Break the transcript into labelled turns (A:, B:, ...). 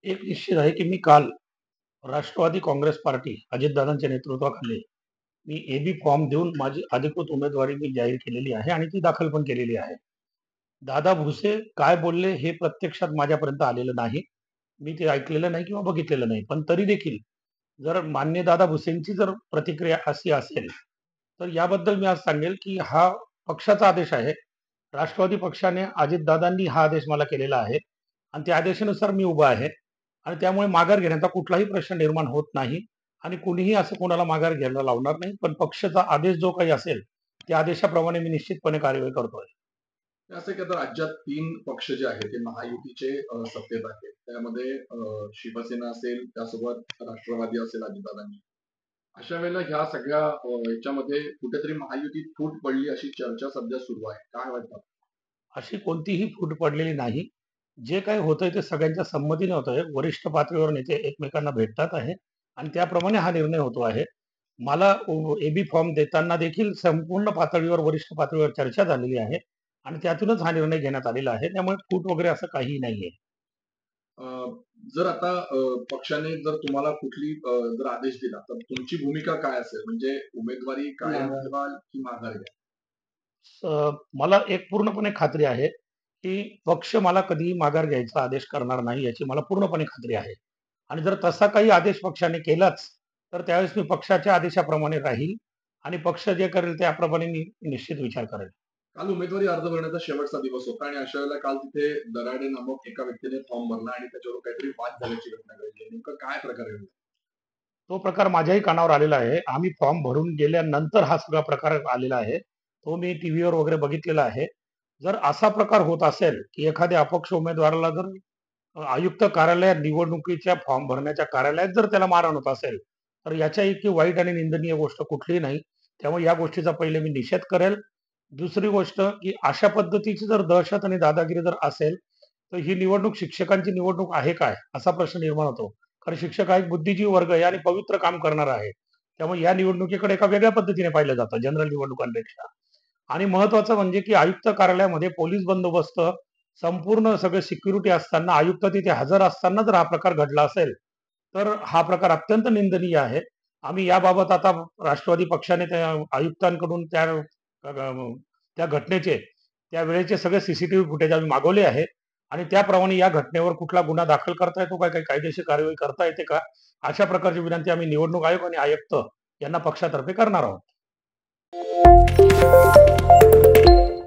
A: एक निश्चित आहे, की मी काल राष्ट्रवादी काँग्रेस पार्टी अजितदादांच्या नेतृत्वाखाली मी एबी फॉर्म देऊन माझी अधिकृत उमेदवारी मी जाहीर केलेली आहे आणि ती दाखल पण केलेली आहे. दादा भुसे काय बोलले हे प्रत्यक्षात माझ्यापर्यंत आलेलं नाही. मी ते ऐकलेलं नाही किंवा बघितलेलं नाही. पण तरी देखील जर मान्य दादा भुसेंची जर प्रतिक्रिया अशी असेल, तर याबद्दल मी आज सांगेल, की हा पक्षाचा आदेश आहे. राष्ट्रवादी पक्षाने अजितदादांनी हा आदेश मला केलेला आहे आणि त्या आदेशानुसार मी उभा आहे आणि त्यामुळे माघार घेण्याचा कुठलाही प्रश्न निर्माण होत नाही आणि कुणीही असं कोणाला माघार घ्यायला लावणार नाही. पण पक्षाचा आदेश जो काही असेल, त्या आदेशाप्रमाणे मी निश्चितपणे कार्यवाही करतोय.
B: असं की आता राज्यात 3 पक्ष जे आहेत ते महायुतीचे सत्तेत आहेत. त्यामध्ये शिवसेना असेल, त्यासोबत राष्ट्रवादी असेल अजितदादांची. अशा वेळेला ह्या सगळ्या ह्याच्यामध्ये कुठेतरी महायुतीत फूट पडली अशी चर्चा सध्या सुरू आहे. काय वाटतं?
A: अशी कोणतीही फूट पडलेली नाही. जे काही होतंय ते सगळ्यांच्या संमतीने होतंय. वरिष्ठ पातळीवर नेते एकमेकांना भेटतात आहे आणि त्याप्रमाणे हा निर्णय होतो आहे. मला एबी फॉर्म देताना देखील संपूर्ण पातळीवर, वरिष्ठ पातळीवर चर्चा झालेली आहे आणि त्यातूनच हा निर्णय घेण्यात आलेला आहे. त्यामुळे फूट वगैरे असं काहीही नाहीये.
B: अ, जर आता पक्षाने जर तुम्हाला कुठली जर आदेश दिला, तर तुमची भूमिका काय असेल? म्हणजे उमेदवारी कायम ठेवाल की माघार घ्याल?
A: मला एक पूर्णपणे खात्री आहे, की पक्ष मला कधीही माघार घ्यायचा आदेश करणार नाही याची मला पूर्णपणे खात्री आहे. आणि जर तसा काही आदेश पक्षाने केलाच, तर त्यावेळेस मी पक्षाच्या आदेशाप्रमाणे राहील आणि पक्ष जे करेल त्याप्रमाणे मी निश्चित विचार करेल.
B: काल उमेदवारी अर्ज भरण्याचा शेवटचा दिवस होता आणि अशा वेळेला काल तिथे दराडे नामक एका व्यक्तीने फॉर्म भरला आणि त्याच्यावर काहीतरी वाद झाल्याची घटना घडली. नेमकं काय प्रकार घडला?
A: तो प्रकार माझ्याही कानावर आलेला आहे. आम्ही फॉर्म भरून गेल्यानंतर हा सगळा प्रकार आलेला आहे. तो मी टीव्हीवर वगैरे बघितलेला आहे. जर असा प्रकार होत असेल, की एखाद्या अपक्ष उमेदवाराला जर आयुक्त कार्यालयात निवडणुकीच्या फॉर्म भरण्याच्या कार्यालयात जर त्याला मारहाण होत असेल, तर याच्या इतकी वाईट आणि निंदनीय गोष्ट कुठलीही नाही. त्यामुळे या गोष्टीचा पहिले मी निषेध करेल. दुसरी गोष्ट, की अशा पद्धतीची जर दहशत आणि दादागिरी जर असेल, तर ही निवडणूक शिक्षकांची निवडणूक आहे काय? असा प्रश्न निर्माण होतो. कारण शिक्षक हा एक बुद्धिजीवी वर्ग आहे आणि पवित्र काम करणारा आहे. त्यामुळे या निवडणुकीकडे एका वेगळ्या पद्धतीने पाहिलं जातं जनरल निवडणुकांपेक्षा. आणि महत्त्वाचं म्हणजे की आयुक्त कार्यालयामध्ये पोलीस बंदोबस्त, संपूर्ण सगळे सिक्युरिटी असताना, आयुक्त तिथे हजर असताना जर हा प्रकार घडला असेल, तर हा प्रकार अत्यंत निंदनीय आहे. आम्ही याबाबत आता राष्ट्रवादी पक्षाने त्या आयुक्तांकडून त्या घटनेचे, त्या वेळेचे सगळे सीसीटीव्ही फुटेज आम्ही मागवले आहे आणि त्याप्रमाणे या घटनेवर कुठला गुन्हा दाखल करता येतो का? काही कायदेशीर कार्यवाही करता येते का? अशा प्रकारची विनंती आम्ही निवडणूक आयोग आणि आयुक्त यांना पक्षातर्फे करणार आहोत.